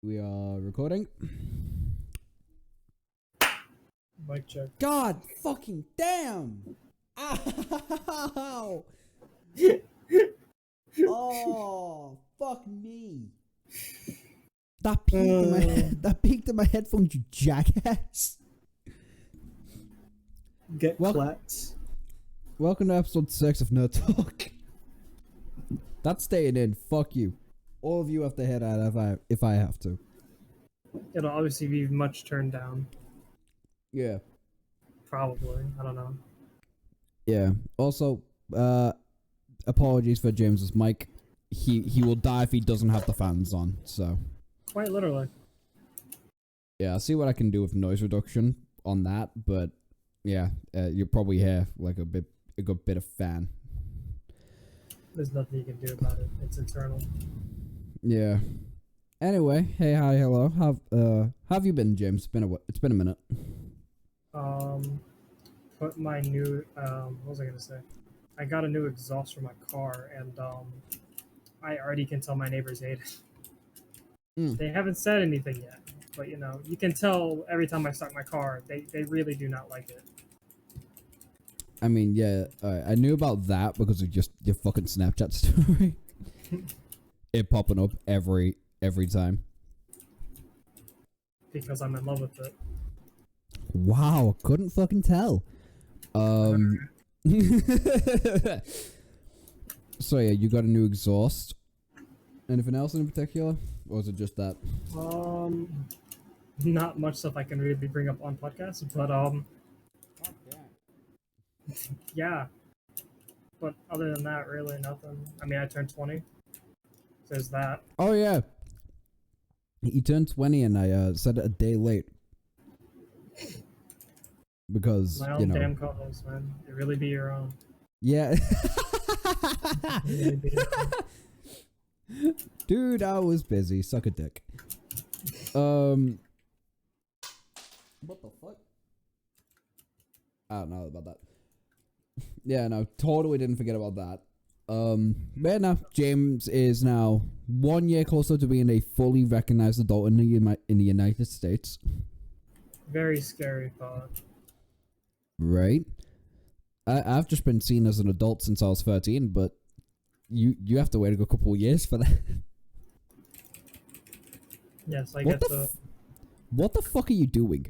We are recording. Mic check. God fucking damn! Ow! Oh, fuck me. That peaked in my headphones, you jackass. Get clapped. Welcome to episode 6 of NerdTalk. That's staying in. Fuck you. All of you have to head out if I have to. It'll obviously be much turned down. Yeah. Probably. I don't know. Yeah. Also, apologies for James's mic. He will die if he doesn't have the fans on, so. Quite literally. Yeah, I'll see what I can do with noise reduction on that, but yeah, you'll probably hear like a good bit of fan. There's nothing you can do about it. It's internal. Yeah. Anyway, hey, hi, hello. How have you been, James? It's been a minute. Put my new what was I gonna say? I got a new exhaust for my car, and I already can tell my neighbors hate it. They haven't said anything yet, but you know, you can tell every time I start my car, they really do not like it. I mean, yeah, I knew about that because of just your fucking Snapchat story. It popping up every time. Because I'm in love with it. Wow, I couldn't fucking tell. So yeah, you got a new exhaust. Anything else in particular? Or is it just that? Not much stuff I can really bring up on podcasts, but yeah. But other than that, really nothing. I mean, I turned 20. There's that. Oh yeah. He turned 20 and I said it a day late. Because, my own damn co-host, man. It really be your own. Yeah. Really be your own. Dude, I was busy. Suck a dick. What the fuck? I don't know about that. Yeah, no, totally didn't forget about that. But no, James is now 1 year closer to being a fully recognized adult in the United States. Very scary thought. Right? I've just been seen as an adult since I was 13, but you have to wait a good couple of years for that. Yes, I get What the fuck are you doing?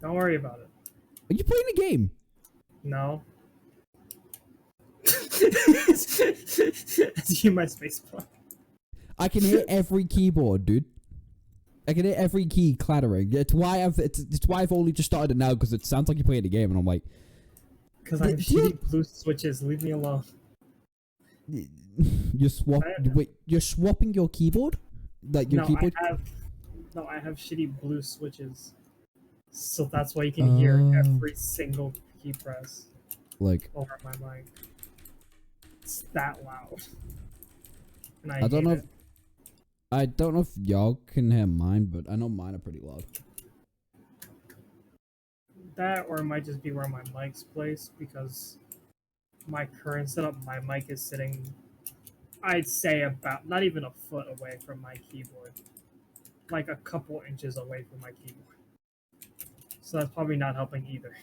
Don't worry about it. Are you playing a game? No. That's you, my space bar. I can hear every keyboard, dude. I can hear every key clattering. It's why I've only just started it now, because it sounds like you're playing a game, and I'm like, because I have shitty blue switches. Leave me alone. You're swapping your keyboard? Like your keyboard? I have shitty blue switches. So that's why you can hear every single key press. Like over my mic. It's that loud. And I don't know. I don't know if y'all can hear mine, but I know mine are pretty loud. That, or it might just be where my mic's placed, because my current setup, my mic is sitting, I'd say about not even a foot away from my keyboard. Like a couple inches away from my keyboard. So that's probably not helping either.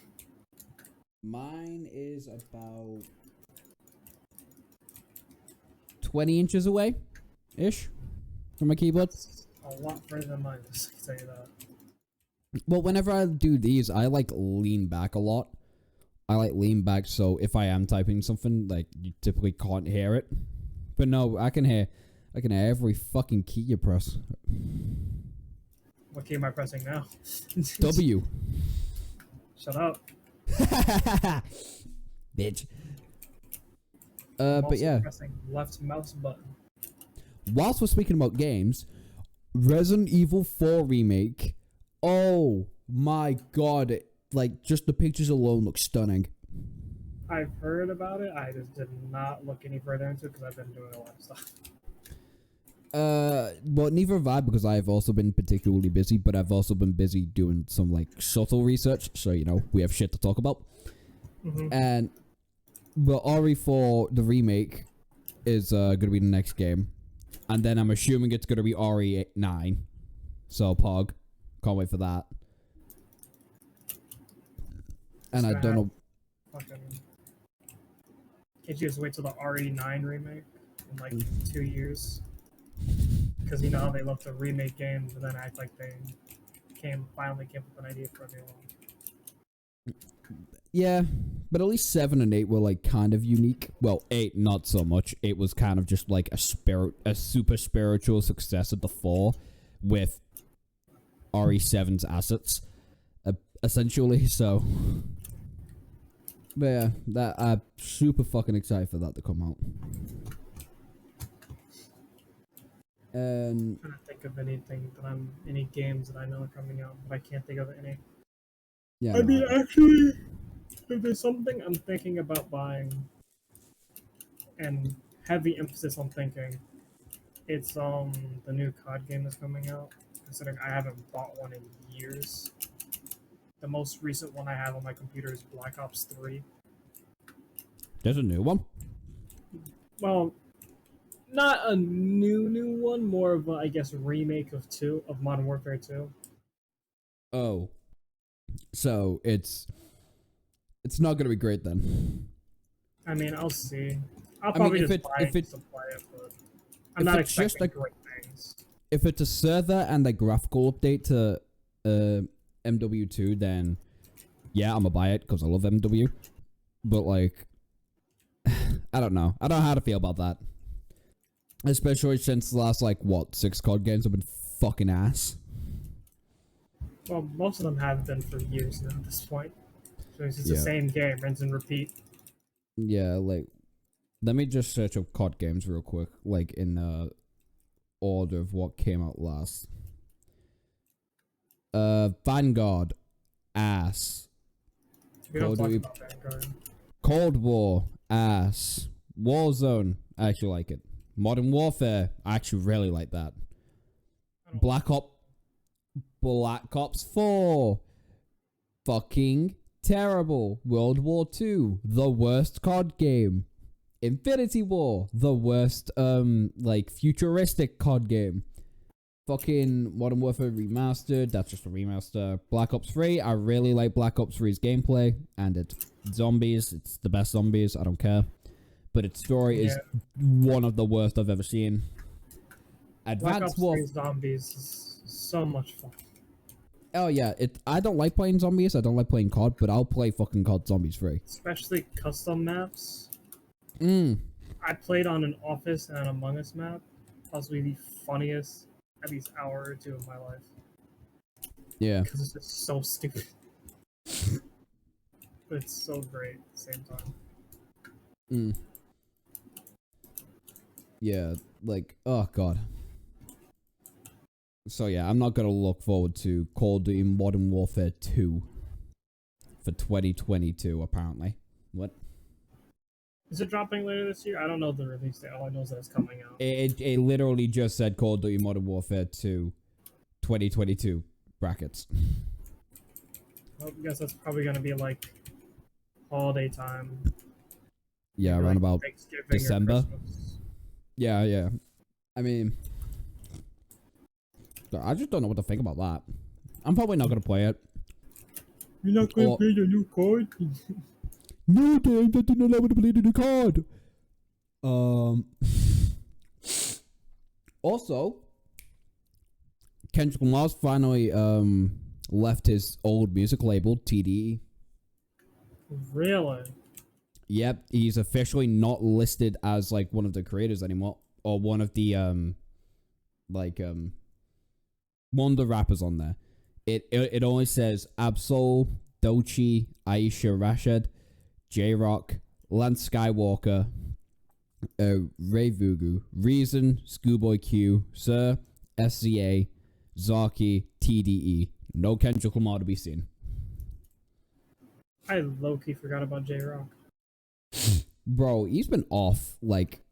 Mine is about 20 inches away, ish, from my keyboard. That's a lot further than mine, just to tell you that. Well, whenever I do these, I like lean back a lot. I like lean back, so if I am typing something, like, you typically can't hear it. But no, I can hear every fucking key you press. What key am I pressing now? W. Shut up. Bitch. I'm but yeah. pressing left mouse button. Whilst we're speaking about games, Resident Evil 4 remake. Oh my god. Like, just the pictures alone look stunning. I've heard about it. I just did not look any further into it because I've been doing a lot of stuff. Well, neither have I, because I've also been particularly busy, but I've also been busy doing some, like, subtle research, so, you know, we have shit to talk about. And, but RE4, the remake, is, gonna be the next game. And then I'm assuming it's gonna be RE9. So Pog, can't wait for that. And I don't know. Fucking, can't you just wait till the RE9 remake in like 2 years? Because you know how they love to remake games and then act like they finally came up with an idea for a new one. Yeah, but at least 7 and 8 were like kind of unique. Well, 8 not so much. 8 was kind of just like a super spiritual success of the 4 with RE7's assets, essentially. So, but yeah, that I'm super fucking excited for that to come out. And I'm trying to think of any games that I know are coming out, but I can't think of any. yeah, I mean, actually, if there's something I'm thinking about buying, and heavy emphasis on thinking, it's the new CoD game that's coming out. Considering I haven't bought one in years. The most recent one I have on my computer is Black Ops 3. there's a new one. Well, not a new one, more of a, I guess, remake of Modern Warfare 2. Oh, so it's not gonna be great then. I mean, I'll see. I'll probably just buy it to play it, but I'm not expecting great things. If it's a server and a graphical update to MW2, then yeah, I'm gonna buy it because I love MW. But like, I don't know. I don't know how to feel about that. Especially since the last, like, what, 6 COD games have been fucking ass. Well, most of them have been for years now at this point. So it's just the same game, rinse and repeat. Yeah, like, let me just search up COD games real quick, like, in order of what came out last. Vanguard, ass. We don't talk about Vanguard. Cold War, ass. Warzone, I actually like it. Modern Warfare, I actually really like that. Black Ops 4, fucking terrible. World War 2, the worst COD game. Infinity War, the worst, like, futuristic COD game. Fucking Modern Warfare Remastered, that's just a remaster. Black Ops 3, I really like Black Ops 3's gameplay, and it's zombies, it's the best zombies, I don't care. But its story is one of the worst I've ever seen. Advanced Black Ops 3 zombies is so much fun. Oh yeah, I don't like playing zombies, I don't like playing COD, but I'll play fucking COD Zombies 3. Especially custom maps. I played on an Office and an Among Us map. Possibly the funniest, at least hour or two of my life. Yeah. Because it's just so stupid. But it's so great at the same time. Yeah, like, oh god. So yeah, I'm not gonna look forward to Call of Duty Modern Warfare 2 for 2022, apparently. What? Is it dropping later this year? I don't know the release date. All I know is that it's coming out. It literally just said Call of Duty Modern Warfare 2 2022 brackets. I guess that's probably gonna be like holiday time. Yeah, maybe around like about December. Yeah. I mean, I just don't know what to think about that. I'm probably not gonna play it. You're not gonna play the new COD? No, Dave, I do not want to play the new COD. Also, Kendrick Lamar's finally left his old music label, TDE. Really? Yep, he's officially not listed as like one of the creators anymore, or one of the one of the rappers on there. It only says Absol, Dochi, Aisha Rashad, J-Rock, Lance Skywalker, Ray Vugu, Reason, Schoolboy Q, Sir, SCA, Zaki, TDE. No Kendrick Lamar to be seen. I low-key forgot about J-Rock. Bro, he's been off, like,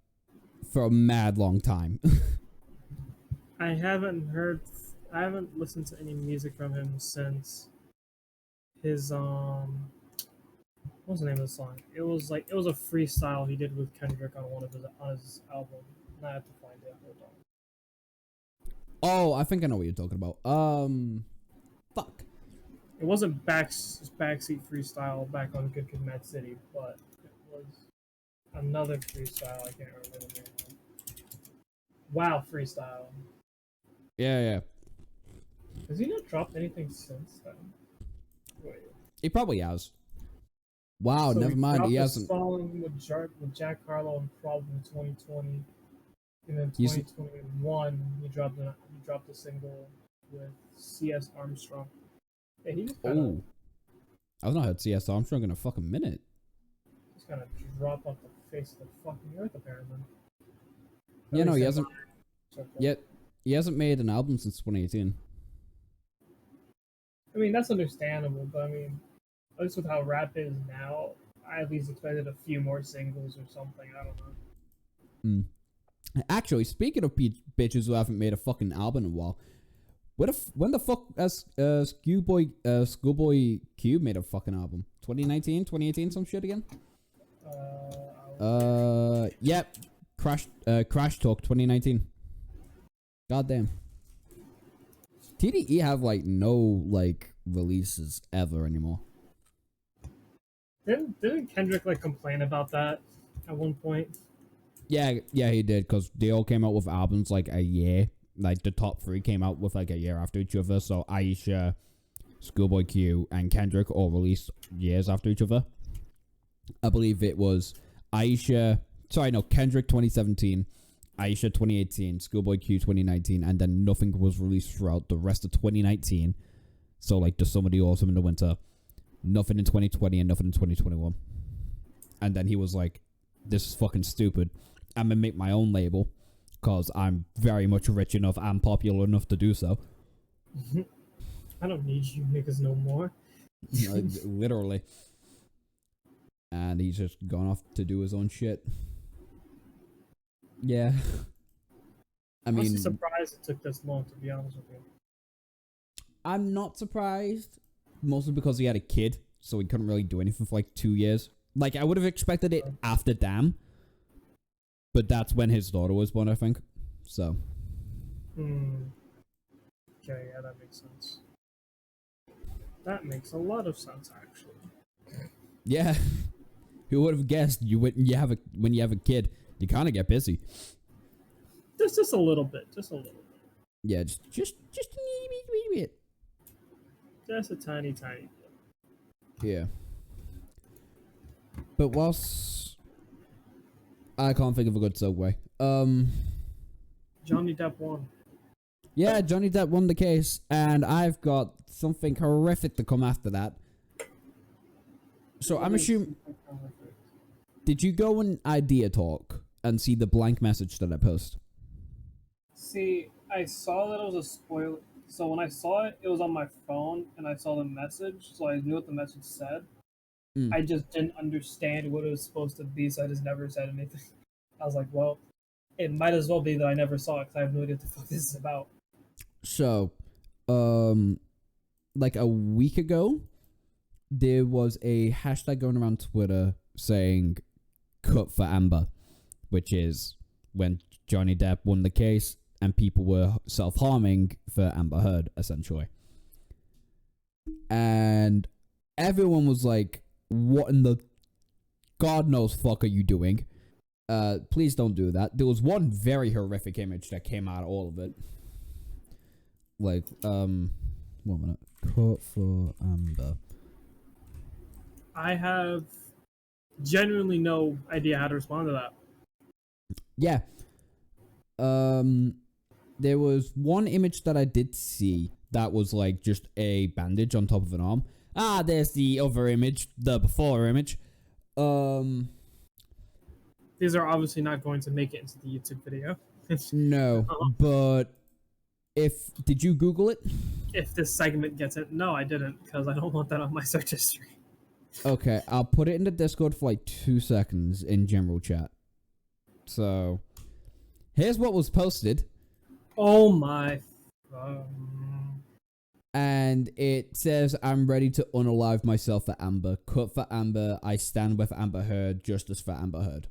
for a mad long time. I haven't listened to any music from him since his, what was the name of the song? It was a freestyle he did with Kendrick on his album. I have to find it. Hold Oh, I think I know what you're talking about. Fuck. It wasn't backseat freestyle back on Good Kid, Mad City, but it was another freestyle. I can't remember the name of. Wow, freestyle. Yeah. Has he not dropped anything since then? Wait. He probably has. Wow, So never mind. He dropped a hasn't. song with Jack Harlow and Problem in 2020, and then He's- 2021 he dropped a single with C.S. Armstrong. Yeah, he just kind of Oh. I've not heard C.S. Armstrong in a fucking minute. dropped off the face of the fucking earth apparently. Yeah, no, he hasn't. So, Yet he hasn't made an album since 2018. I mean, that's understandable, but I mean, at least with how rap is now, I at least expected a few more singles or something. I don't know. Actually, speaking of bitches who haven't made a fucking album in a while, when the fuck has Schoolboy Q made a fucking album? 2019, 2018, some shit again? Yep. Crash Talk 2019. Goddamn. TDE have like no like releases ever anymore. Didn't Kendrick like complain about that at one point? Yeah, he did, because they all came out with albums like a year. Like the top 3 came out with like a year after each other. So Aisha, Schoolboy Q, and Kendrick all released years after each other. I believe it was Kendrick 2017, Aisha 2018, Schoolboy Q 2019, and then nothing was released throughout the rest of 2019. So like the summer, the autumn, and the winter. Nothing in 2020 and nothing in 2021. And then he was like, this is fucking stupid. I'm gonna make my own label because I'm very much rich enough and popular enough to do so. I don't need you niggas no more. Literally. And he's just gone off to do his own shit. Yeah. I mean, I'm surprised it took this long, to be honest with you. I'm not surprised. Mostly because he had a kid, so he couldn't really do anything for like 2 years. Like, I would have expected it after Damn. But that's when his daughter was born, I think. So. Okay, yeah, that makes sense. That makes a lot of sense, actually. Yeah. Who would have guessed when you have a kid, you kind of get busy. Just a little bit. Yeah, just a wee bit. Just a tiny bit. Yeah. But whilst I can't think of a good segue. Johnny Depp won. Yeah, Johnny Depp won the case, and I've got something horrific to come after that. So I'm assuming. Did you go on Idea Talk and see the blank message that I post? See, I saw that it was a spoiler. So when I saw it, it was on my phone, and I saw the message, so I knew what the message said. I just didn't understand what it was supposed to be, so I just never said anything. I was like, well, it might as well be that I never saw it, because I have no idea what the fuck this is about. So, like a week ago, there was a hashtag going around Twitter saying "cut for Amber," which is when Johnny Depp won the case and people were self-harming for Amber Heard, essentially. And everyone was like, what in the God knows fuck are you doing? Please don't do that. There was one very horrific image that came out of all of it. Like, 1 minute. Cut for Amber. I have genuinely no idea how to respond to that. Yeah. There was one image that I did see that was like just a bandage on top of an arm. Ah, there's the other image, the before image. These are obviously not going to make it into the YouTube video. No, but did you Google it? If this segment gets it, no, I didn't, because I don't want that on my search history. Okay, I'll put it in the Discord for like 2 seconds in general chat. So, here's what was posted. Oh my. And it says, I'm ready to unalive myself for Amber. Cut for Amber. I stand with Amber Heard. Justice for Amber Heard.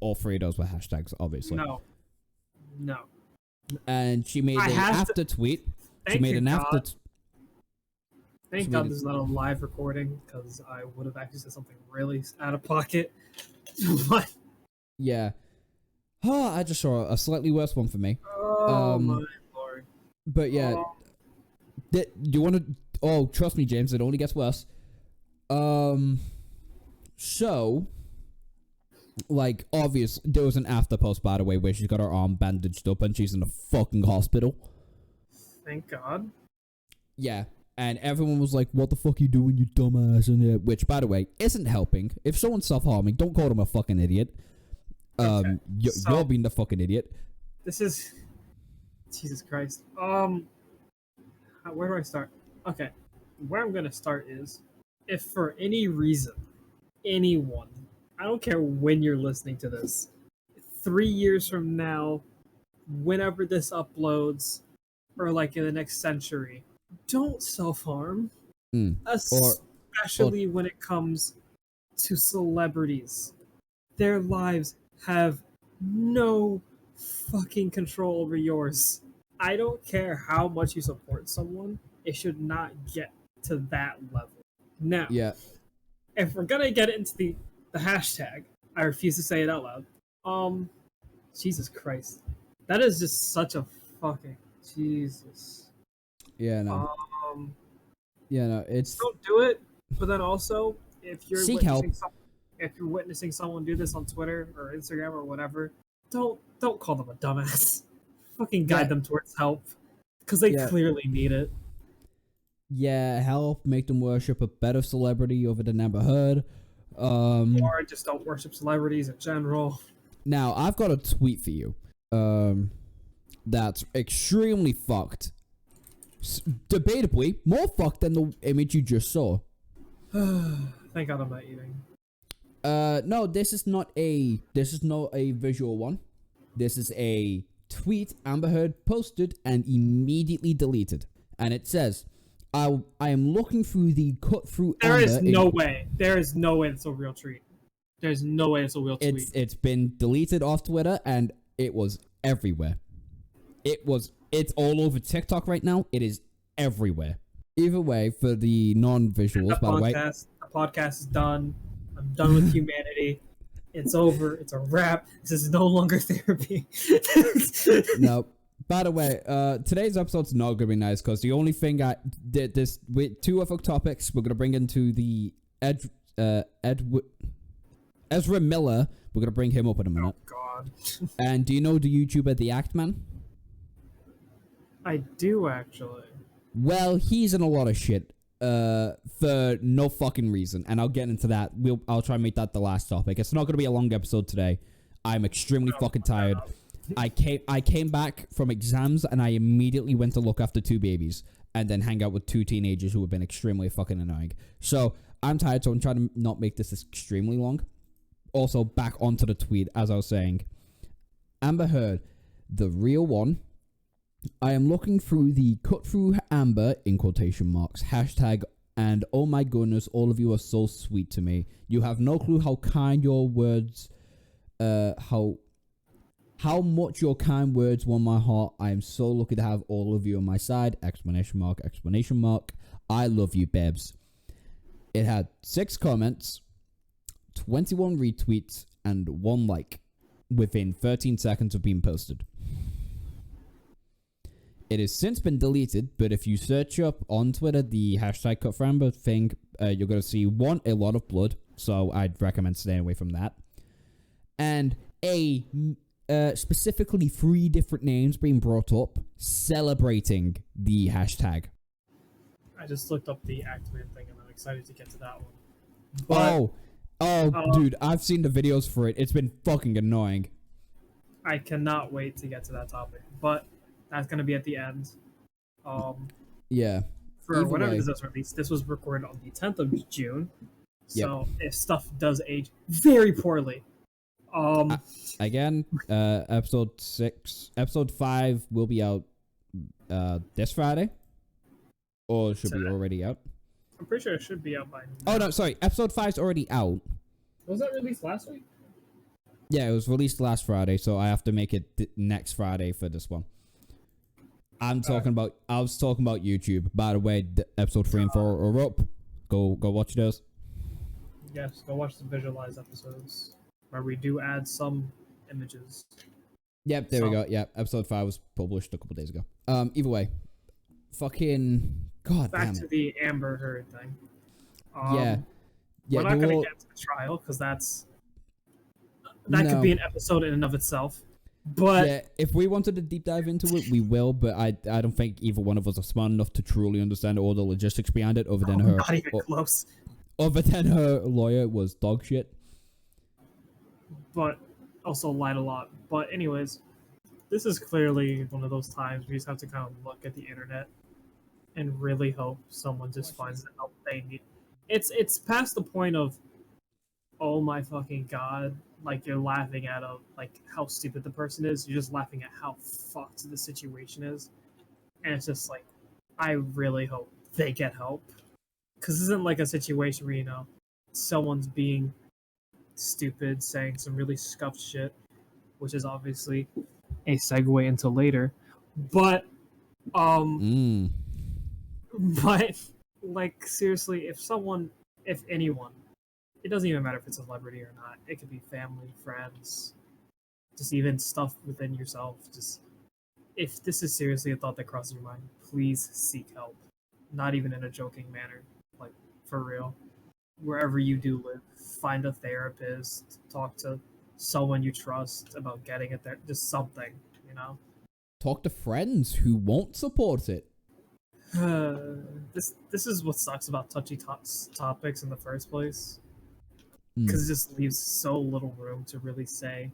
All 3 of those were hashtags, obviously. No. and she made an after tweet. She made an after. Thank God this is not a live recording, because I would have actually said something really out of pocket. But yeah, I just saw a slightly worse one for me. Oh my lord! But yeah, do you want to? Oh, trust me, James. It only gets worse. So, like, obvious, there was an after post, by the way, where she's got her arm bandaged up and she's in a fucking hospital. Thank God. Yeah, and everyone was like, what the fuck you doing, you dumbass? And which, by the way, isn't helping. If someone's self-harming, don't call them a fucking idiot. Okay. You're being the fucking idiot. This is... Jesus Christ. Where do I start? Okay. Where I'm gonna start is, if for any reason, anyone, I don't care when you're listening to this, 3 years from now, whenever this uploads, or like in the next century, don't self-harm. Especially when it comes to celebrities. Their lives have no fucking control over yours. I don't care how much you support someone, it should not get to that level. Now, if we're gonna get into the hashtag, I refuse to say it out loud. Jesus Christ. That is just such a fucking Jesus. Yeah, no. It's... Don't do it, but then also, if you're seek help. If you're witnessing someone do this on Twitter or Instagram or whatever, don't call them a dumbass. Fucking guide them towards help, because they clearly need it. Yeah, help, make them worship a better celebrity over than Amber Heard. Or just don't worship celebrities in general. Now, I've got a tweet for you. That's extremely fucked. Debatably, more fucked than the image you just saw. Thank God I'm not eating. No, this is not a visual one. This is a tweet Amber Heard posted and immediately deleted. And it says, I am looking through the cut through There is no way it's a real tweet. There's no way it's a real tweet. It's been deleted off Twitter and it was everywhere. It's all over TikTok right now. It is everywhere. Either way, for the non-visuals, by the way. The podcast is done. I'm done with humanity. It's over. It's a wrap. This is no longer therapy. No. By the way, today's episode's not gonna be nice because the only thing I did this with two other topics we're gonna bring into the Ezra Miller. We're gonna bring him up in a minute. Oh God. And do you know the YouTuber The ActMan? I do actually. Well, he's in a lot of shit for no fucking reason, and I'll get into that. I'll try and make that the last topic. It's not gonna be a long episode today. I'm extremely fucking tired. I came back from exams and I immediately went to look after two babies and then hang out with two teenagers who have been extremely fucking annoying. So I'm tired, so I'm trying to not make this extremely long. Also, back onto the tweet, as I was saying. Amber Heard, the real one. I am looking through the cut through Amber, in quotation marks, hashtag, and oh my goodness, all of you are so sweet to me. You have no clue how kind your words, how much your kind words warm my heart. I am so lucky to have all of you on my side. Exclamation mark, exclamation mark. I love you, babes. It had 6 comments, 21 retweets, and 1 like within 13 seconds of being posted. It has since been deleted, but if you search up on Twitter the hashtag cut for Amber thing, you're going to see a lot of blood, so I'd recommend staying away from that. And specifically 3 different names being brought up celebrating the hashtag. I just looked up the ActMan thing and I'm excited to get to that one. But, dude, I've seen the videos for it. It's been fucking annoying. I cannot wait to get to that topic, but that's going to be at the end. Yeah. For whenever this is released, this was recorded on the 10th of June. So if stuff does age very poorly, again, episode 5 will be out this Friday, or should be already out. I'm pretty sure it should be out by now. Oh no, sorry, episode 5's already out. Was that released last week? Yeah, it was released last Friday, so I have to make it next Friday for this one. I was talking about YouTube. By the way, episode 3 and 4 are up. Go watch those. Yes, go watch the visualized episodes where we do add some images. Yep, there we go. Yep, episode 5 was published a couple days ago. Either way, fucking god back damn to it. the Amber Heard thing. Yeah, we're not gonna get to the trial because that could be an episode in and of itself. But yeah, if we wanted to deep dive into it, we will. But I don't think either one of us are smart enough to truly understand all the logistics behind it. Other than her, not even close. Other than her lawyer was dog shit. But also lied a lot. But anyways, this is clearly one of those times where you just have to kind of look at the internet and really hope someone just finds the help they need. It's past the point of, oh my fucking god, like you're laughing at like how stupid the person is. You're just laughing at how fucked the situation is, and it's just like, I really hope they get help, because this isn't like a situation where someone's being stupid, saying some really scuffed shit, which is obviously a segue into later, but but like seriously, if anyone, it doesn't even matter if it's a celebrity or not. It could be family, friends, just even stuff within yourself. Just if this is seriously a thought that crosses your mind, please seek help. Not even in a joking manner, like for real. Wherever you do live, find a therapist, talk to someone you trust about getting it there. Just something. Talk to friends who won't support it. This is what sucks about touchy topics in the first place, because it just leaves so little room to really say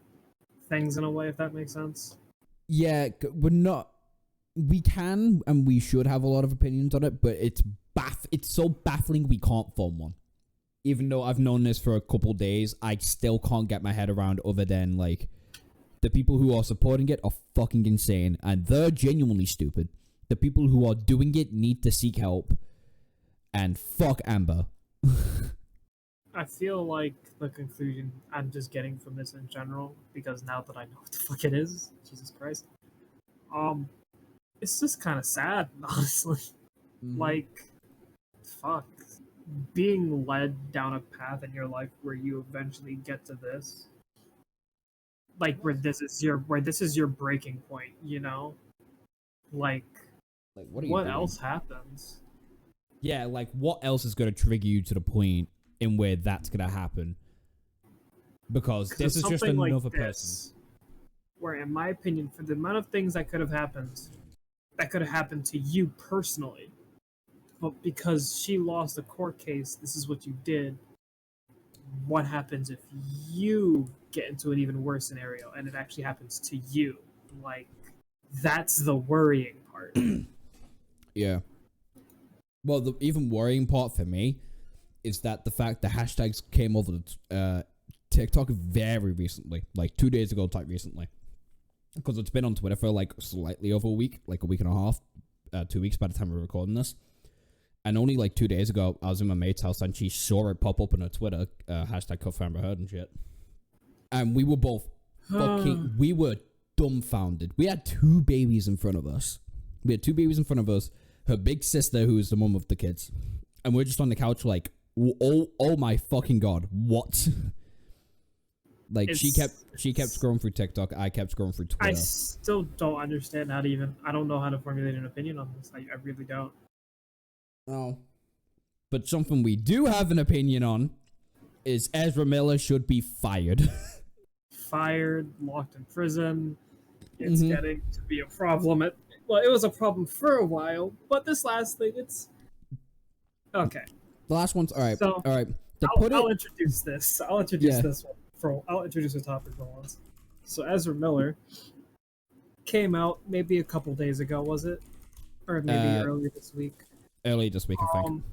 things in a way, if that makes sense. Yeah, we can and we should have a lot of opinions on it, but it's so baffling we can't form one. Even though I've known this for a couple days, I still can't get my head around, other than like the people who are supporting it are fucking insane and they're genuinely stupid. The people who are doing it need to seek help, and fuck Amber. I feel like the conclusion I'm just getting from this in general, because now that I know what the fuck it is, Jesus Christ, it's just kind of sad, honestly. Like, fuck, being led down a path in your life where you eventually get to this, like where this is your breaking point, like what else happens? Yeah, like what else is going to trigger you to the point in where that's going to happen? Because this is just another person. Where, in my opinion, for the amount of things that could have happened to you personally, but because she lost the court case, this is what you did. What happens if you get into an even worse scenario and it actually happens to you? Like, that's the worrying part. Yeah. Well, the even worrying part for me is that the fact the hashtags came over the TikTok very recently, like 2 days ago type recently. Because it's been on Twitter for like slightly over a week, like a week and a half, 2 weeks by the time we're recording this. And only like 2 days ago, I was in my mate's house and she saw it pop up on her Twitter, hashtag Cuff Amber Heard and shit. And we were both we were dumbfounded. We had 2 babies in front of us. Her big sister, who is the mum of the kids. And we're just on the couch like, oh my fucking god, what? Like, she kept scrolling through TikTok, I kept scrolling through Twitter. I still don't understand I don't know how to formulate an opinion on this. I really don't. Oh. But something we do have an opinion on is Ezra Miller should be fired. Fired, locked in prison. It's getting to be a problem. It was a problem for a while, but this last thing, it's okay. The last one's all right. So, all right. I'll introduce this. I'll introduce this one. I'll introduce the topic for once. So Ezra Miller came out maybe a couple days ago, was it? Or maybe earlier this week. Early this week, I think.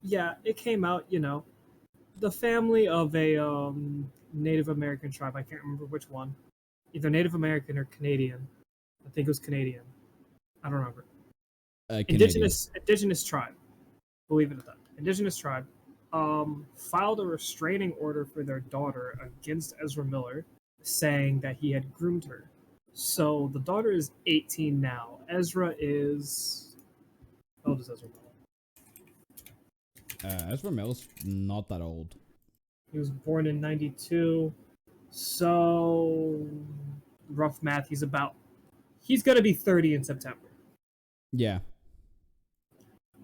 Yeah, it came out, the family of a Native American tribe. I can't remember which one. Either Native American or Canadian. I think it was Canadian. I don't remember. Indigenous tribe. Believe it or not. Indigenous tribe. Filed a restraining order for their daughter against Ezra Miller, saying that he had groomed her. So the daughter is 18 now. Ezra is. How old is Ezra? Ezra Miller's not that old. He was born in 92. So, rough math, he's going to be 30 in September. Yeah.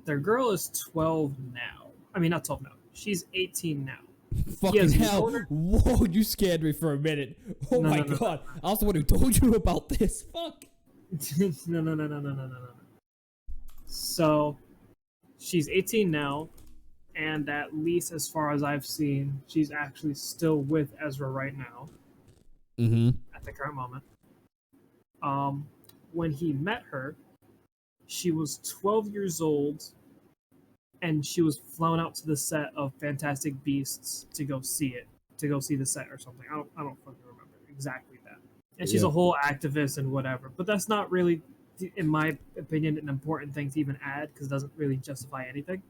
Their girl is 12 now. I mean, not 12 now. She's 18 now. Fucking hell. Whoa, you scared me for a minute. Oh my god. I was the one who told you about this. Fuck. No. So, she's 18 now, and at least as far as I've seen, she's actually still with Ezra right now. At the current moment. When he met her, she was 12 years old, and she was flown out to the set of Fantastic Beasts to go see it, to go see the set or something. I don't fucking remember exactly that. And she's a whole activist and whatever, but that's not really, in my opinion, an important thing to even add because it doesn't really justify anything.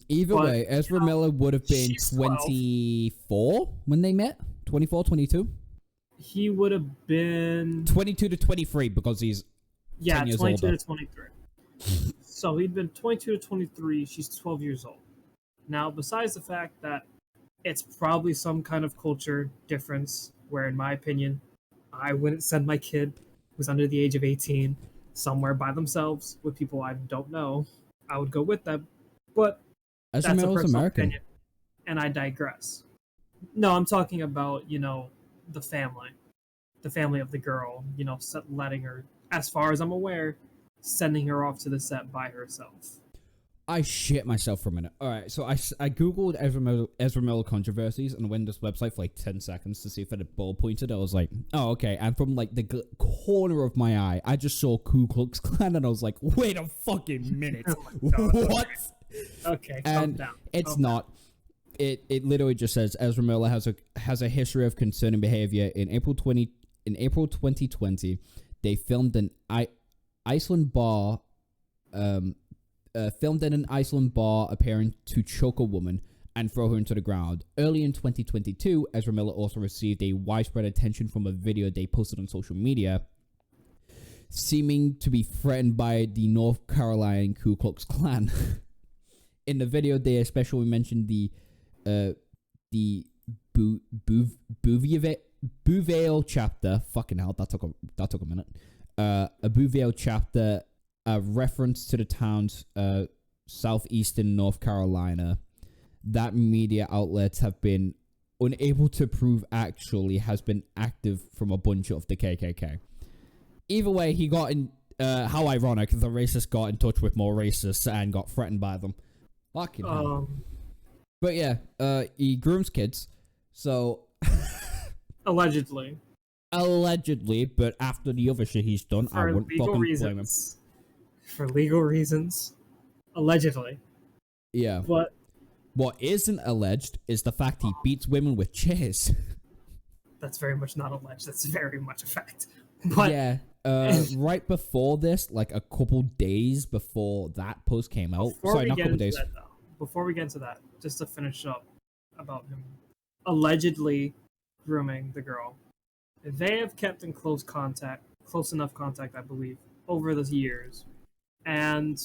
Either way, Ezra Miller would have been 24 when they met. 24, 22? He would have been 22 to 23 because he's 10 years 22 older. to 23. So he'd been 22 to 23. She's 12 years old. Now, besides the fact that it's probably some kind of culture difference, where, in my opinion, I wouldn't send my kid who's under the age of 18 somewhere by themselves with people I don't know. I would go with them, but Ezra that's a Miller's personal American. opinion, and I digress. No, I'm talking about, the family of the girl, letting her, as far as I'm aware, sending her off to the set by herself. I shit myself for a minute. Alright, so I googled Ezra Miller controversies and went to this website for like 10 seconds to see if it had bullet pointed. I was like, oh, okay. And from like the corner of my eye, I just saw Ku Klux Klan and I was like, wait a fucking minute. Oh God, what? Okay, and calm down. It's not. It literally just says Ezra Miller has a history of concerning behavior. In April 2020, they filmed an Iceland bar, appearing to choke a woman and throw her into the ground. Early in 2022, Ezra Miller also received a widespread attention from a video they posted on social media, seeming to be threatened by the North Carolina Ku Klux Klan. In the video, they especially mentioned the Bouvale chapter. Fucking hell, that took a minute. A Bouvale chapter, a reference to the town's southeastern North Carolina that media outlets have been unable to prove actually has been active from a bunch of the KKK. Either way, he got in. How ironic, the racist got in touch with more racists and got threatened by them. Fucking hell. But yeah, he grooms kids, so Allegedly, but after the other shit he's done, I wouldn't fucking blame him. For legal reasons, allegedly. Yeah. But what isn't alleged is the fact he beats women with chairs. That's very much not alleged. That's very much a fact. But yeah. Right before this, like a couple days before that post came out. Sorry, not a couple days. Before we get into that, just to finish up about him allegedly grooming the girl, they have kept in close enough contact, I believe, over the years. And,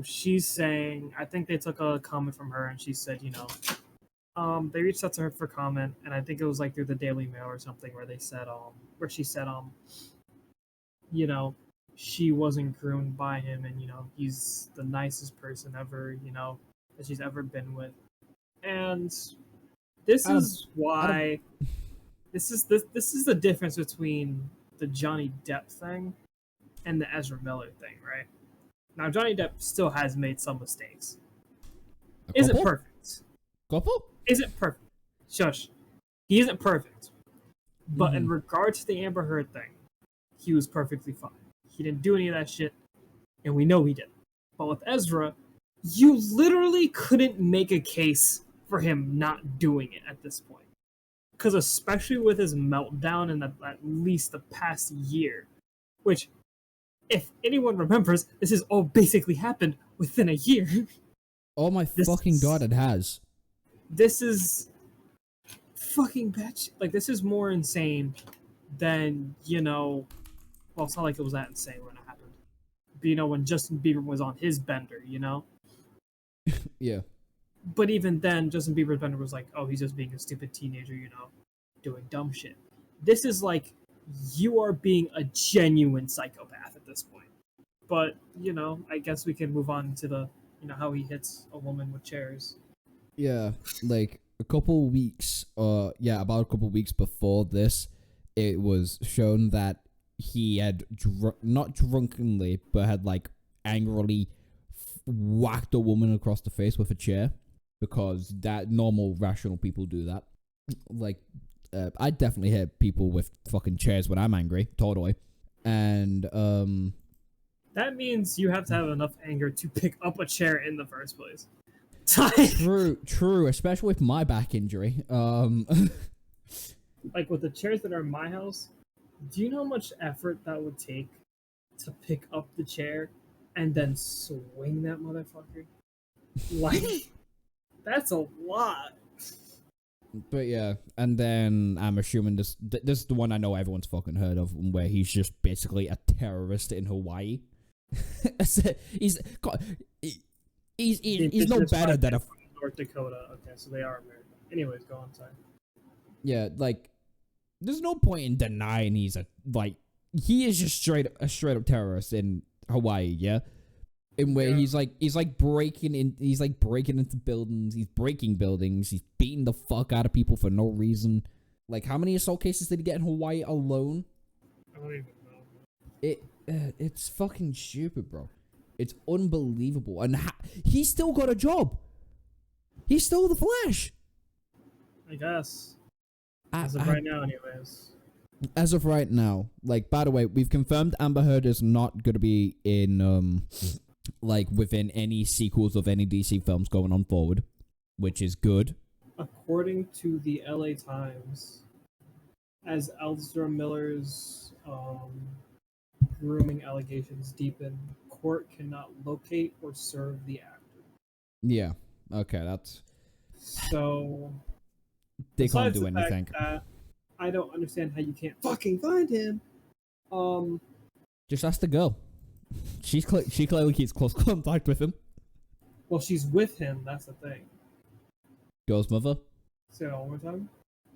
she's saying, I think they took a comment from her and she said, they reached out to her for comment, and I think it was like through the Daily Mail or something where they said, where she said, she wasn't groomed by him, and he's the nicest person ever, that she's ever been with. And this is why this is the difference between the Johnny Depp thing and the Ezra Miller thing, right? Now Johnny Depp still has made some mistakes. Is it perfect? Is it perfect? Shush. He isn't perfect. But in regards to the Amber Heard thing, he was perfectly fine. He didn't do any of that shit, and we know he didn't. But with Ezra, you literally couldn't make a case for him not doing it at this point. Because especially with his meltdown in at least the past year, which, if anyone remembers, this has all basically happened within a year. Oh my fucking god, it has. This is fucking batshit. Like, this is more insane then, well, it's not like it was that insane when it happened. But, when Justin Bieber was on his bender, Yeah. But even then, Justin Bieber's bender was like, oh, he's just being a stupid teenager, doing dumb shit. This is like, you are being a genuine psychopath at this point. But, I guess we can move on to the, how he hits a woman with chairs. Yeah, like about a couple weeks before this, it was shown that he had not drunkenly, but had like angrily whacked a woman across the face with a chair, because that normal rational people do that. Like, I definitely hit people with fucking chairs when I'm angry, totally. And that means you have to have enough anger to pick up a chair in the first place. True, especially with my back injury. Like with the chairs that are in my house, do you know how much effort that would take to pick up the chair and then swing that motherfucker? Like, that's a lot. But yeah, and then I'm assuming this is the one I know everyone's fucking heard of, where he's just basically a terrorist in Hawaii. he's no better than a North Dakota. Okay, so they are American. Anyways, go on, sorry. Yeah, like, there's no point in denying he is just a straight up terrorist in Hawaii, yeah? In where he's breaking into buildings, he's breaking buildings, he's beating the fuck out of people for no reason. Like, how many assault cases did he get in Hawaii alone? I don't even know. It's fucking stupid, bro. It's unbelievable. And he's still got a job. He's still the Flash. I guess. As of right now, anyways. As of right now. Like, by the way, we've confirmed Amber Heard is not going to be in, within any sequels of any DC films going on forward, which is good. According to the LA Times, as Ezra Miller's grooming allegations deepen, court cannot locate or serve the actor. Yeah. Okay, that's... So... They can't do anything. I don't understand how you can't fucking find him. Just ask the girl. She clearly keeps close contact with him. Well, she's with him, that's the thing. Girl's mother? Say that one more time.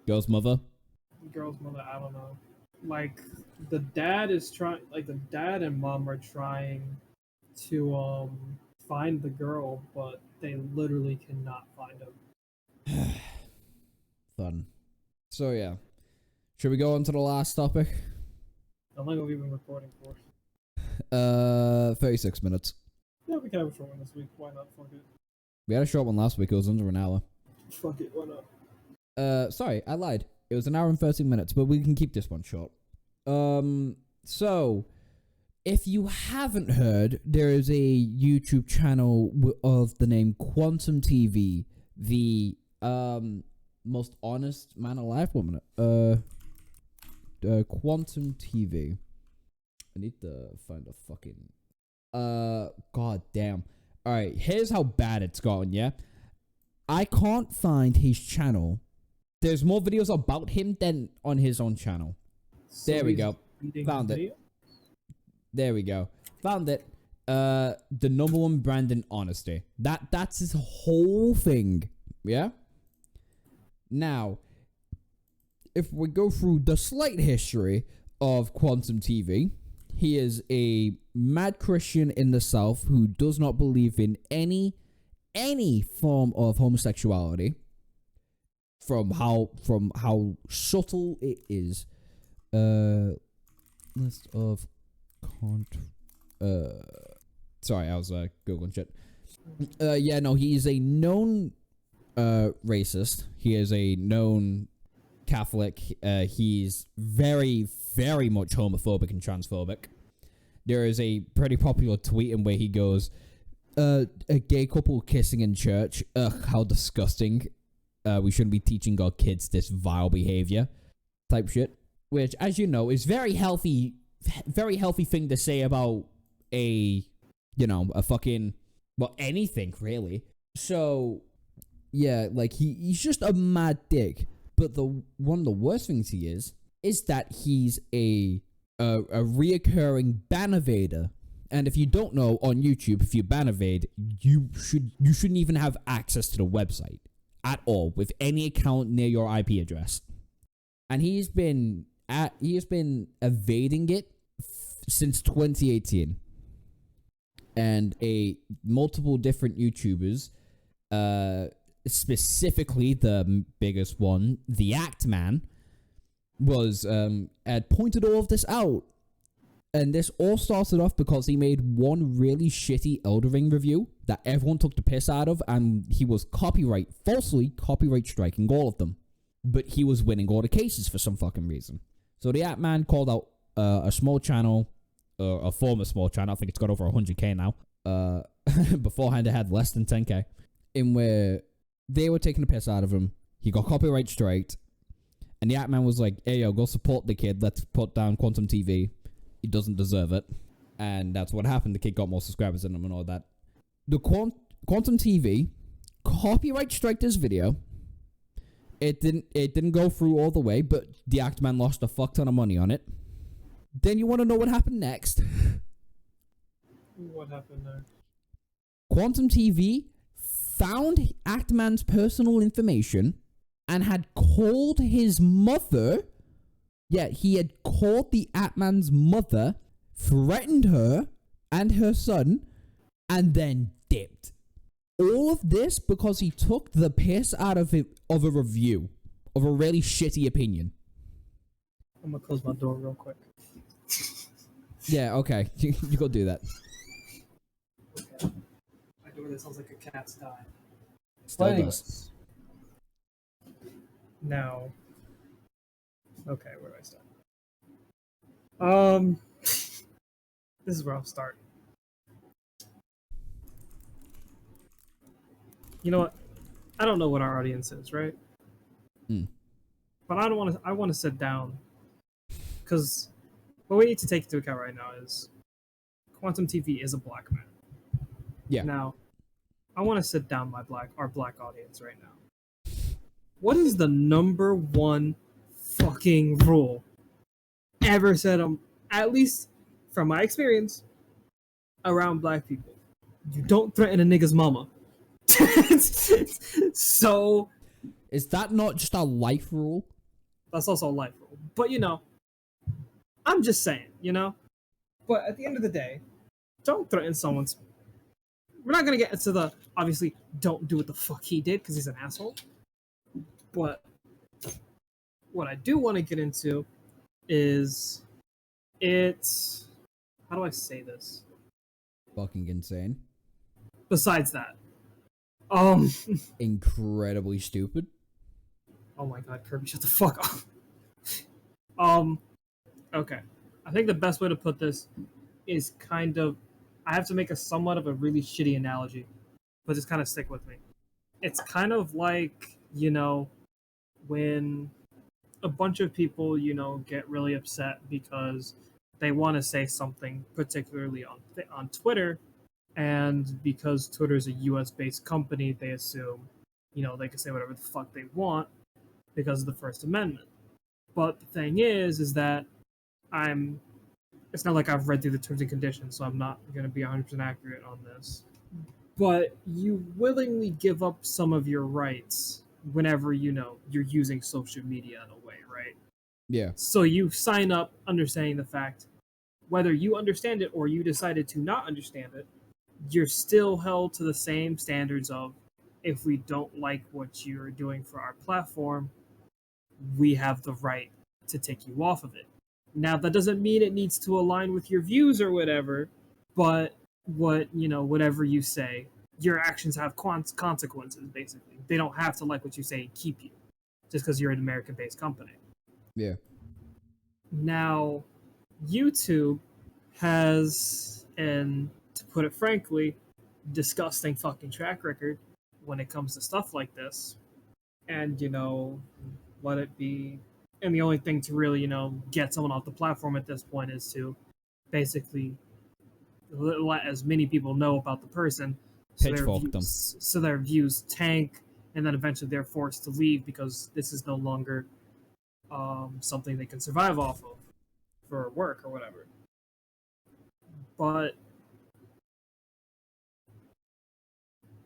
Girl's mother? Girl's mother, I don't know. Like, the dad and mom are trying to find the girl, but they literally cannot find him. Fun. So yeah. Should we go on to the last topic? How long have we been recording for? 36 minutes. Yeah, we can have a short one this week. Why not? Fuck it. We had a short one last week. It was under an hour. Fuck it. Why not? Sorry, I lied. It was an hour and 13 minutes, but we can keep this one short. So, if you haven't heard, there is a YouTube channel of the name Quantum TV, the most honest man alive. 1 minute. Quantum TV. I need to find a fucking... God damn. Alright, here's how bad it's gotten, yeah? I can't find his channel. There's more videos about him than on his own channel. So there we go. Found it. There we go. Found it. The number one brand in honesty. That's his whole thing. Yeah? Now, if we go through the slight history of Quantum TV, he is a mad Christian in the South who does not believe in any form of homosexuality. From how subtle it is. List of sorry, I was googling shit. Yeah, no, he is a known racist. He is a known Catholic. He's very, very much homophobic and transphobic. There is a pretty popular tweet in where he goes, a gay couple kissing in church. Ugh, how disgusting. We shouldn't be teaching our kids this vile behavior type shit. Which, as you know, is very healthy thing to say about a fucking, well, anything, really. So, yeah, like, he's just a mad dick. But one of the worst things he is is that he's a reoccurring ban evader. And if you don't know, on YouTube, if you ban evade, you shouldn't even have access to the website at all with any account near your IP address. And he has been evading it since 2018. And multiple different YouTubers, specifically the biggest one, the ActMan, had pointed all of this out. And this all started off because he made one really shitty Elden Ring review that everyone took the piss out of, and he was falsely copyright striking all of them. But he was winning all the cases for some fucking reason. So the ActMan called out a small channel, a former small channel, I think it's got over 100k now. Beforehand it had less than 10k, in where they were taking the piss out of him. He got copyright striked, and the ActMan was like, hey yo, go support the kid, let's put down Quantum TV. He doesn't deserve it. And that's what happened. The kid got more subscribers than him and all that. The Quantum TV copyright striked this video. It didn't go through all the way, but the ActMan lost a fuck ton of money on it. Then you want to know what happened next? What happened there? Quantum TV found ActMan's personal information and had called his mother. Yeah, he had called the ActMan's mother, threatened her and her son, and then dipped. All of this because he took the piss out of a review of a really shitty opinion. I'm gonna close my door real quick. Yeah, okay. You go do that. Okay. My door that sounds like a cat's dying. Still does. Now. Okay, where do I start? This is where I'll start. You know what? I don't know what our audience is, right? But I want to sit down, because what we need to take into account right now is Quantum TV is a black man. Yeah. Now, I want to sit down our black audience right now. What is the number one fucking rule ever said, at least from my experience, around black people? You don't threaten a nigga's mama. So is that not just a life rule? That's also a life rule. But I'm just saying, But at the end of the day, don't threaten someone's. We're not gonna get into the obviously don't do what the fuck he did because he's an asshole. But what I do want to get into is how do I say this? Fucking insane. Besides that. Incredibly stupid. Oh my god, Kirby, shut the fuck up. Okay. I think the best way to put this is kind of, I have to make a somewhat of a really shitty analogy, but just kind of stick with me. It's kind of like, when a bunch of people, get really upset because they want to say something, particularly on Twitter, and because Twitter is a US-based company, they assume, they can say whatever the fuck they want because of the First Amendment. But the thing is that it's not like I've read through the terms and conditions, so I'm not going to be 100% accurate on this. But you willingly give up some of your rights whenever, you're using social media in a way, right? Yeah. So you sign up understanding the fact, whether you understand it or you decided to not understand it, you're still held to the same standards of, if we don't like what you're doing for our platform, we have the right to take you off of it. Now, that doesn't mean it needs to align with your views or whatever, but whatever you say, your actions have consequences, basically. They don't have to like what you say and keep you, just because you're an American-based company. Yeah. Now, YouTube has, and to put it frankly, disgusting fucking track record when it comes to stuff like this. And, let it be. And the only thing to really, get someone off the platform at this point is to basically let as many people know about the person so their views tank, and then eventually they're forced to leave because this is no longer something they can survive off of for work or whatever. But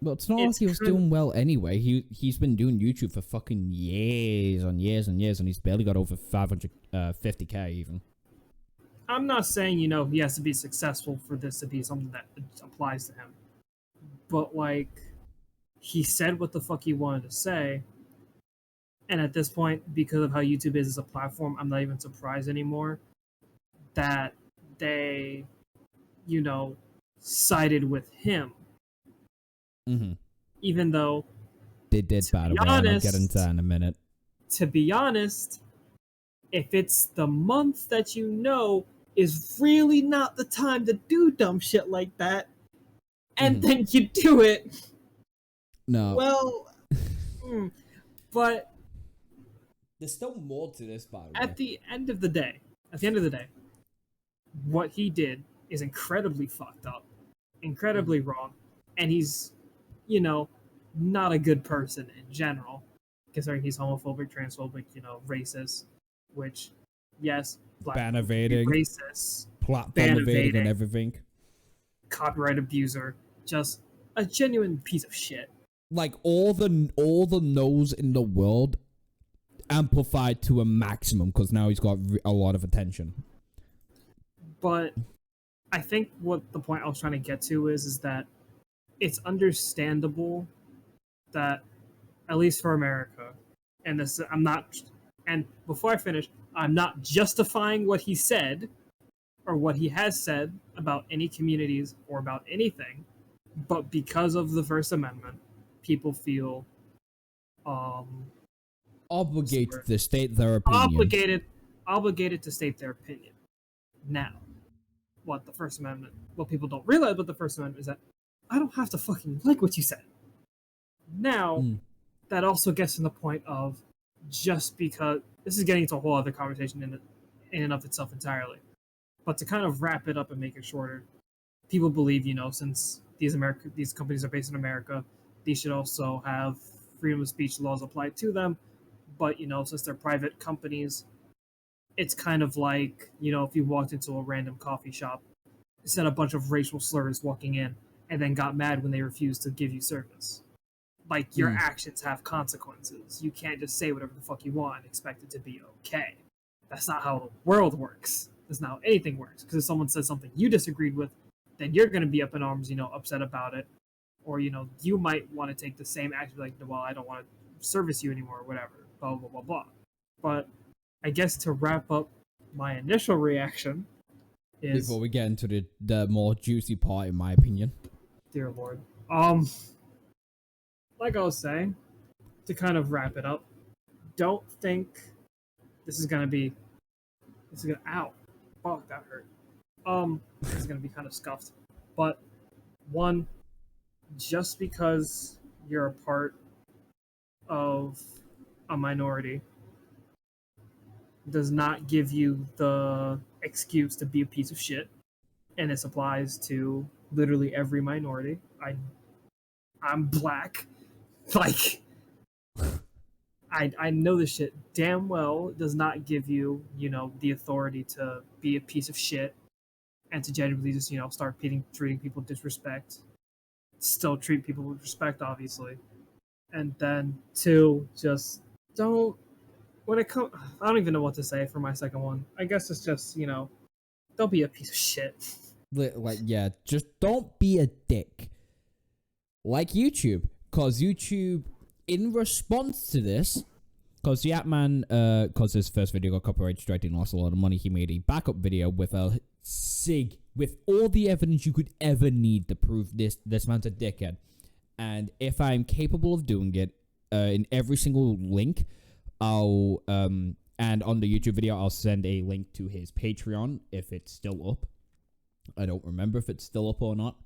well, it's not like he was doing well anyway. He's been doing YouTube for fucking years and years and years, and he's barely got over 550K even. I'm not saying, he has to be successful for this to be something that applies to him. But, like, he said what the fuck he wanted to say. And at this point, because of how YouTube is as a platform, I'm not even surprised anymore that they, sided with him. Mm-hmm. Even though they did, by the way, and I'll get into that in a minute. To be honest, if it's the month that is really not the time to do dumb shit like that, and then you do it. No. Well, but there's still more to this, by the way. At the end of the day, what he did is incredibly fucked up, incredibly wrong, and he's, not a good person in general, considering he's homophobic, transphobic, racist, which, yes, ban evading, racist, ban evading and everything, copyright abuser, just a genuine piece of shit. Like all the no's in the world amplified to a maximum because now he's got a lot of attention. But I think what the point I was trying to get to is that it's understandable that, at least for America, and this and before I finish, I'm not justifying what he said or what he has said about any communities or about anything, but because of the First Amendment, people feel obligated to state their opinion. Obligated to state their opinion. Now, what people don't realize about the First Amendment is that I don't have to fucking like what you said. Now, that also gets to the point of just because this is getting into a whole other conversation in and of itself entirely. But to kind of wrap it up and make it shorter, people believe, since these companies are based in America, these should also have freedom of speech laws applied to them. But, since they're private companies, it's kind of like, if you walked into a random coffee shop, said a bunch of racial slurs walking in, and then got mad when they refused to give you service. Like, your actions have consequences. You can't just say whatever the fuck you want and expect it to be okay. That's not how the world works. That's not how anything works. Because if someone says something you disagreed with, then you're going to be up in arms, upset about it. Or, you might want to take the same action, like, well, I don't want to service you anymore, or whatever. Blah, blah, blah, blah. But I guess to wrap up my initial reaction is... Before we get into the more juicy part, in my opinion. Dear Lord. Like I was saying, to kind of wrap it up, don't think this is gonna, ow, fuck, that hurt. This is gonna be kind of scuffed. But, one, just because you're a part of a minority does not give you the excuse to be a piece of shit. And this applies to literally every minority. I'm black. Like, I know this shit damn well. It does not give you, the authority to be a piece of shit and to genuinely just, start treating people with disrespect. Still treat people with respect, obviously. And then, two, just don't... I don't even know what to say for my second one. I guess it's just, don't be a piece of shit. Like, yeah, just don't be a dick. Like YouTube. Because YouTube, in response to this, because the ActMan, because his first video got copyright strike and lost a lot of money, he made a backup video with with all the evidence you could ever need to prove this man's a dickhead. And if I'm capable of doing it, in every single link, I'll, and on the YouTube video, I'll send a link to his Patreon if it's still up. I don't remember if it's still up or not.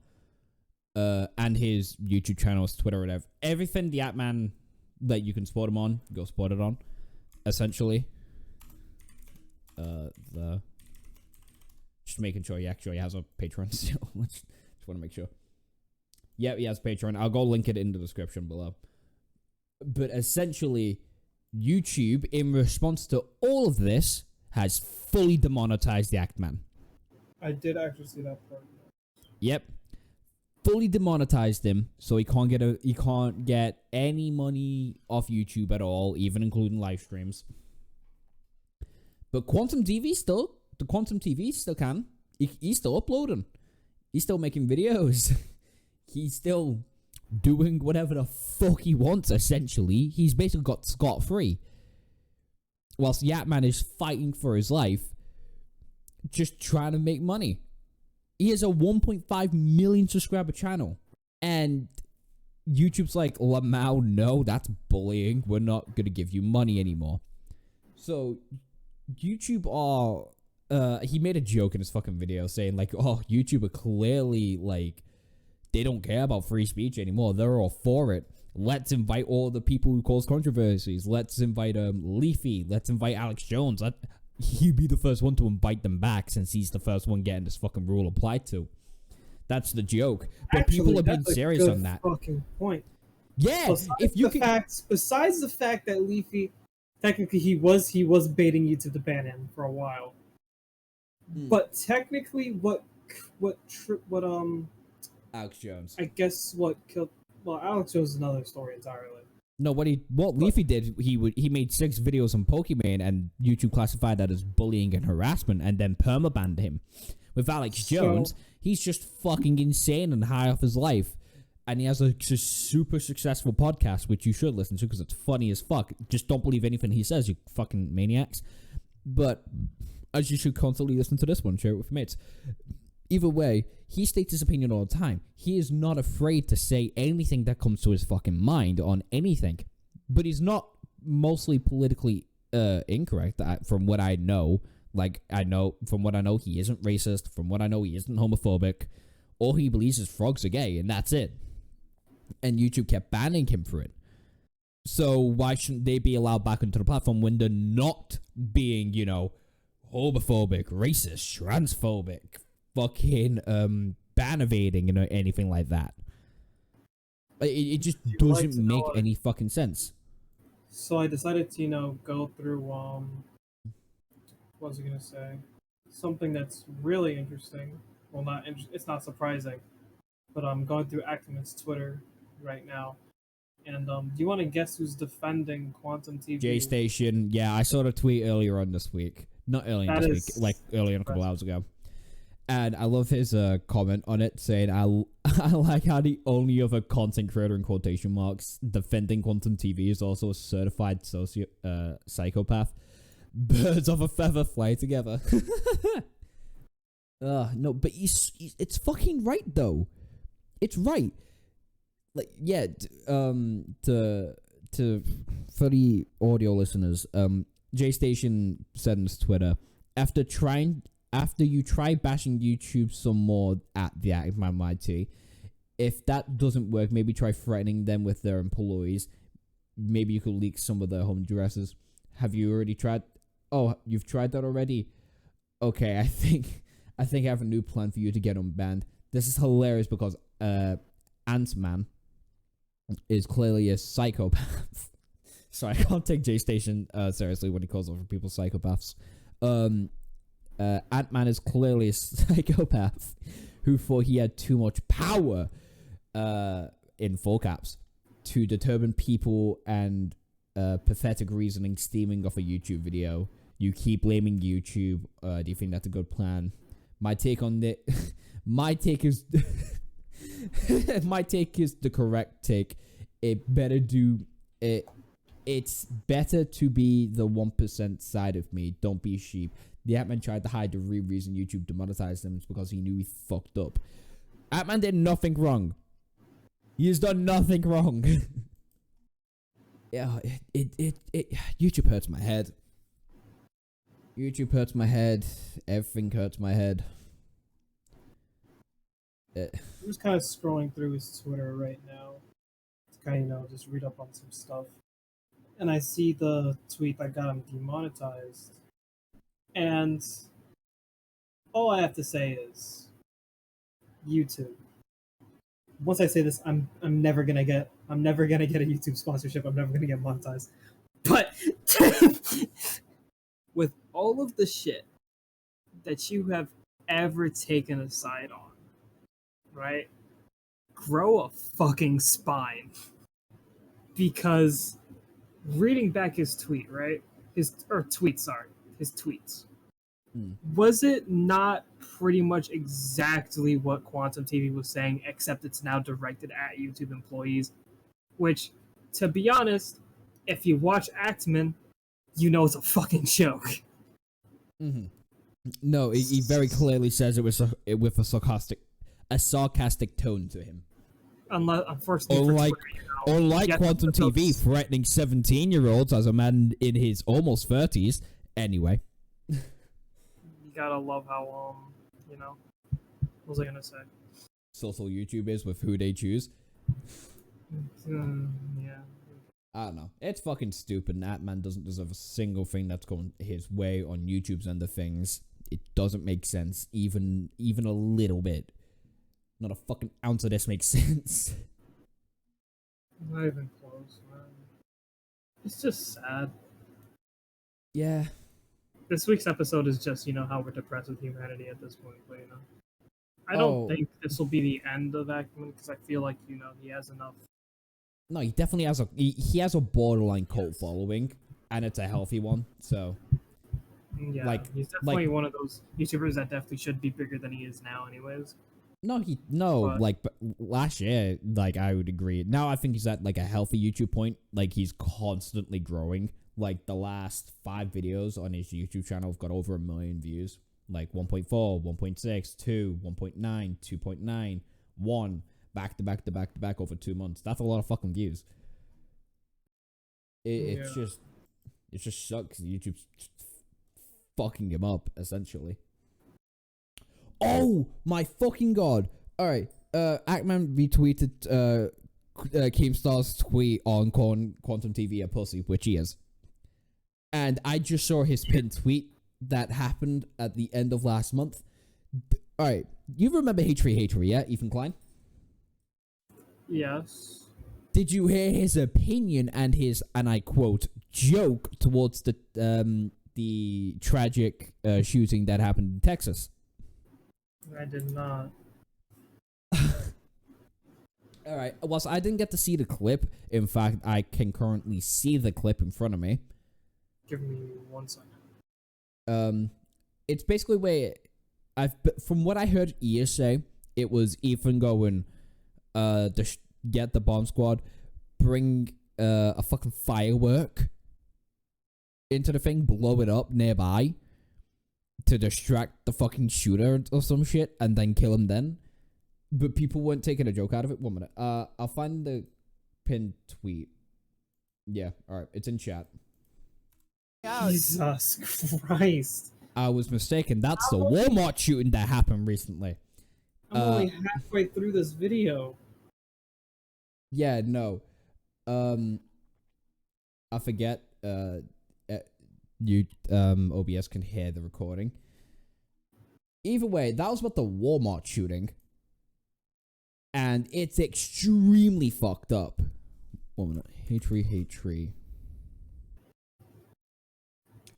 And his YouTube channel, his Twitter, whatever. Everything the ActMan that you can support him on, go support it on. Essentially. Just making sure he actually has a Patreon still. Just want to make sure. Yeah, he has Patreon. I'll go link it in the description below. But essentially, YouTube, in response to all of this, has fully demonetized the ActMan. I did actually see that part. Yep. Fully demonetized him, so he can't get any money off YouTube at all, even including live streams. But the Quantum TV still can. He's still uploading. He's still making videos. He's still doing whatever the fuck he wants, essentially. He's basically got scot-free. Whilst ActMan is fighting for his life, just trying to make money. He has a 1.5 million subscriber channel. And YouTube's like, Lamar, no, that's bullying. We're not going to give you money anymore. So, YouTube he made a joke in his fucking video saying, like, oh, YouTube are clearly, like, they don't care about free speech anymore. They're all for it. Let's invite all the people who cause controversies. Let's invite Leafy. Let's invite Alex Jones. He'd be the first one to invite them back since he's the first one getting this fucking rule applied to. That's the joke. But actually, people are being serious on that. Fucking point. Yeah, Besides the fact that Leafy, technically he was baiting YouTube to ban him for a while. But technically, what Alex Jones. I guess what killed. Well, Alex Jones is another story entirely. No, what Leafy did, he made 6 videos on Pokemon, and YouTube classified that as bullying and harassment, and then permabanned him. With Alex Jones, he's just fucking insane and high off his life, and he has a super successful podcast, which you should listen to because it's funny as fuck. Just don't believe anything he says, you fucking maniacs. But as you should constantly listen to this one, share it with your mates. Either way, he states his opinion all the time. He is not afraid to say anything that comes to his fucking mind on anything. But he's not mostly politically incorrect, from what I know. Like, from what I know, he isn't racist. From what I know, he isn't homophobic. All he believes is frogs are gay, and that's it. And YouTube kept banning him for it. So why shouldn't they be allowed back onto the platform when they're not being, homophobic, racist, transphobic, fucking ban evading and anything like that? It just doesn't make any fucking sense. So I decided to go through what was I gonna say, something that's really interesting. Well, it's not surprising, but I'm going through ActMan's Twitter right now, and do you want to guess who's defending Quantum TV? J Station. Yeah, I saw the tweet earlier on this week. Not earlier on this week, like earlier on a couple hours ago. And I love his comment on it, saying, I like how the only other content creator, in quotation marks, defending Quantum TV is also a certified psychopath. Birds of a feather fly together. No, but it's fucking right, though. It's right. Like, yeah, for the audio listeners, J Station said on his Twitter, after you try bashing YouTube some more at the ActMan YT, if that doesn't work, maybe try threatening them with their employees. Maybe you could leak some of their home addresses. Have you already tried? Oh, you've tried that already? Okay, I think I have a new plan for you to get unbanned. This is hilarious because Ant-Man is clearly a psychopath. Sorry, I can't take J Station seriously when he calls other people psychopaths. Ant-Man is clearly a psychopath who thought he had too much power, in full caps, to determine people and pathetic reasoning stemming off a YouTube video. You keep blaming YouTube. Do you think that's a good plan? My take on it, my take is the correct take. It's better to be the 1% side of me. Don't be a sheep. The ActMan tried to hide the real reason YouTube demonetized him is because he knew he fucked up. ActMan did nothing wrong. He has done nothing wrong. Yeah, YouTube hurts my head. YouTube hurts my head. Everything hurts my head. I'm just kind of scrolling through his Twitter right now to kind of just read up on some stuff. And I see the tweet that got him demonetized. And all I have to say is, YouTube. Once I say this, I'm never gonna get a YouTube sponsorship. I'm never gonna get monetized. But with all of the shit that you have ever taken a side on, right? Grow a fucking spine. Because reading back his tweet, right? His tweets. Was it not pretty much exactly what Quantum TV was saying, except it's now directed at YouTube employees? Which, to be honest, if you watch ActMan, you know it's a fucking joke. Mm-hmm. No, he very clearly says it was with a sarcastic tone to him. Unfortunately, Unlike Quantum TV threatening 17-year-olds as a man in his almost 30s. Anyway. You gotta love how, what was I gonna say? Social YouTube is with who they choose. Yeah. I don't know. It's fucking stupid, and that man doesn't deserve a single thing that's going his way on YouTube's end of things. It doesn't make sense, even a little bit. Not a fucking ounce of this makes sense. Not even close, man. It's just sad. Yeah. This week's episode is just, how we're depressed with humanity at this point, but, I don't think this will be the end of Actman, because I feel like, he has enough. No, he definitely has he has a borderline cult following, and it's a healthy one, so. Yeah, he's definitely one of those YouTubers that definitely should be bigger than he is now anyways. But last year, I would agree. Now I think he's at, a healthy YouTube point. He's constantly growing. The last 5 videos on his YouTube channel have got over 1 million views. 1.4, 1.6, 2, 1.9, 2.9, 1, back to back over 2 months. That's a lot of fucking views. It just sucks. YouTube's fucking him up, essentially. Oh my fucking god! Alright, Actman retweeted Keemstar's tweet on Quantum TV a pussy, which he is. And I just saw his pinned tweet that happened at the end of last month. Alright, you remember H3, yeah, Ethan Klein? Yes. Did you hear his opinion and his, and I quote, joke towards the tragic shooting that happened in Texas? I did not. Alright, well, so I didn't get to see the clip. In fact, I can currently see the clip in front of me. Give me 1 second. It's basically where from what I heard Ia say, it was Ethan going, get the bomb squad, bring a fucking firework into the thing, blow it up nearby to distract the fucking shooter or some shit, and then kill him then. But people weren't taking a joke out of it. 1 minute. I'll find the pinned tweet. Yeah, alright, it's in chat. Jesus Christ. I was mistaken. That's the Walmart shooting that happened recently. I'm only halfway through this video. Yeah, no. I forget. OBS can hear the recording. Either way, that was about the Walmart shooting. And it's extremely fucked up. 1 minute. H3.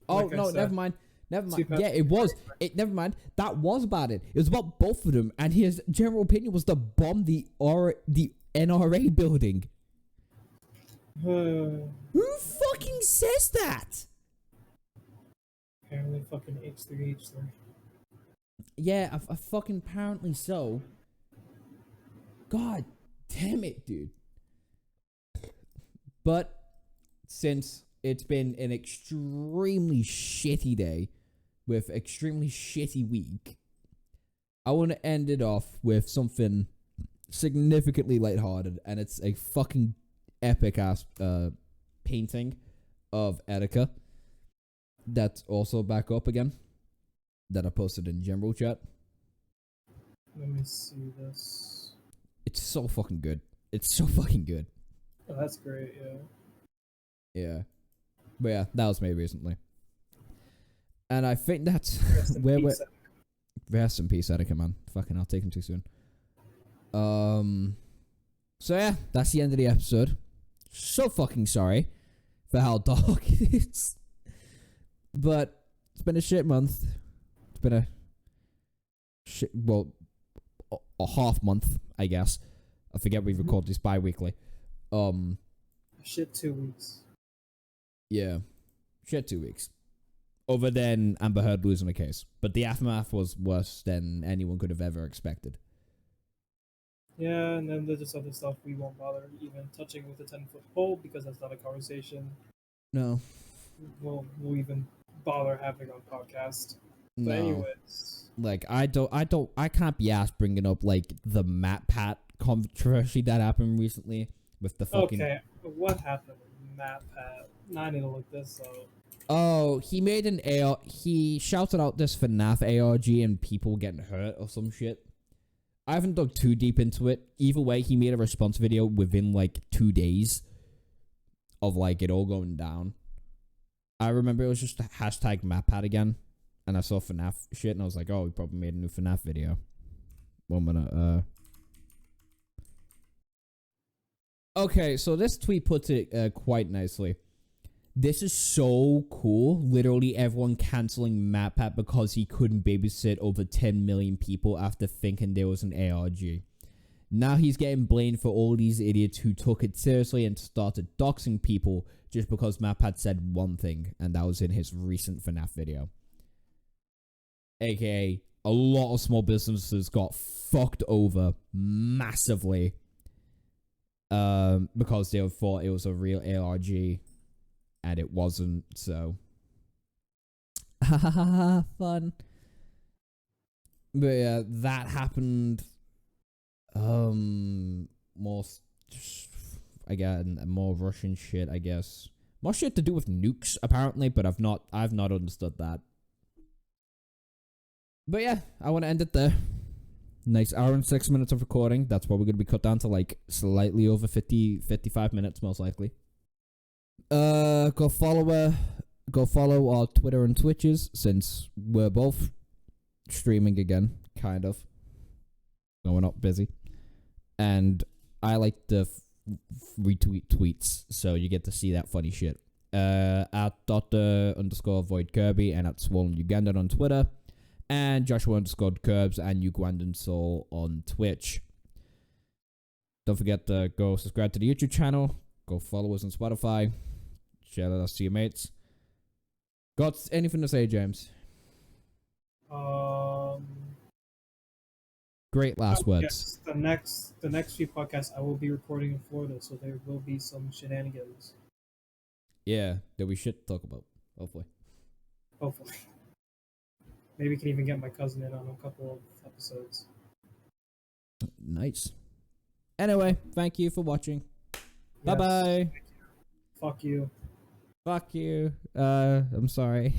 Oh, no, never mind. Yeah, it was. Never mind. That was about it. It was about both of them. And his general opinion was to bomb the NRA building. Who fucking says that? Apparently fucking H3. Yeah, I fucking apparently so. God damn it, dude. But since it's been an extremely shitty day with extremely shitty week, I want to end it off with something significantly lighthearted, and it's a fucking epic ass painting of Etika that's also back up again that I posted in general chat. Let me see this. It's so fucking good. It's so fucking good. Oh, that's great, yeah. Yeah. But yeah, that was made recently. And I think that's where we're... Rest in peace, Etika, man. Fucking, I'll take him too soon. So yeah, that's the end of the episode. So fucking sorry for how dark it is. But it's been a shit month. It's been a shit, well, a half month, I guess. I forget we record this bi-weekly. Shit 2 weeks. Yeah. Shit 2 weeks. Other than Amber Heard losing the case. But the aftermath was worse than anyone could have ever expected. Yeah, and then there's just other stuff we won't bother even touching with the 10-foot pole because that's not a conversation No. we'll even bother having on podcast. But No. anyways. Like, I can't be asked bringing up, like, the MatPat controversy that happened recently with the fucking... Okay, what happened with MatPat? Now I need to look this up. Oh, he made an AR... He shouted out this FNAF ARG and people getting hurt or some shit. I haven't dug too deep into it. Either way, he made a response video within, like, 2 days of, like, it all going down. I remember it was just a hashtag MatPat again. And I saw FNAF shit, and I was like, oh, he probably made a new FNAF video. 1 minute, Okay, so this tweet puts it quite nicely. This is so cool. Literally everyone canceling MatPat because he couldn't babysit over 10 million people after thinking there was an ARG. Now he's getting blamed for all these idiots who took it seriously and started doxing people just because MatPat said one thing, and that was in his recent FNAF video. AKA, a lot of small businesses got fucked over massively because they thought it was a real ARG and it wasn't, so fun. But yeah, that happened. More, again, more Russian shit, I guess. More shit to do with nukes, apparently, but I've not understood that. But yeah, I want to end it there. Nice hour and 6 minutes of recording. That's what we're going to be cut down to, like, slightly over 55 minutes, most likely. Go follow our Twitter and Twitches, since we're both streaming again, kind of. No, we're not busy. And I like to retweet tweets, so you get to see that funny shit. At Dr_Void_Kirby and at Swollen Ugandan on Twitter. And Joshua_Curbs and Ugandan Soul on Twitch. Don't forget to go subscribe to the YouTube channel. Go follow us on Spotify. Share us to your mates. Got anything to say, James? Great last words. Yes, the next few podcasts I will be recording in Florida, so there will be some shenanigans. Yeah, that we should talk about. Hopefully. Maybe we can even get my cousin in on a couple of episodes. Nice. Anyway, thank you for watching. Yes, Bye-bye. Fuck you. Fuck you. I'm sorry.